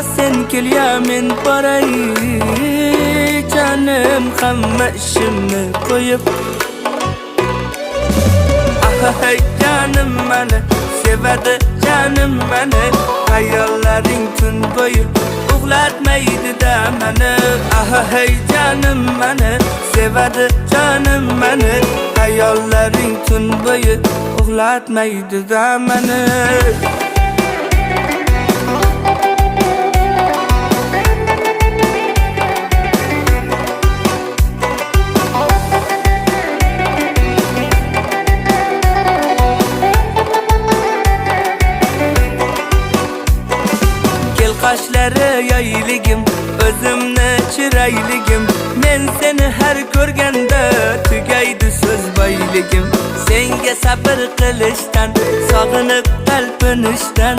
sen kelya men boray. Canım hamma ishimni qo'yib. Hey canım meni sevadi, canım meni. Hayollaring tun bo'yi uxlatmaydi-da meni. Hey canım meni sevadi, canım meni. Hayollaring tun bo'yi uxlatmaydi-da meni. Qoshlari yoyligim, o'zimni chirayligim. Men seni har ko'rganda tugaydi so'z boyligim. Senga sabr qilishdan, sog'inib talpinishdan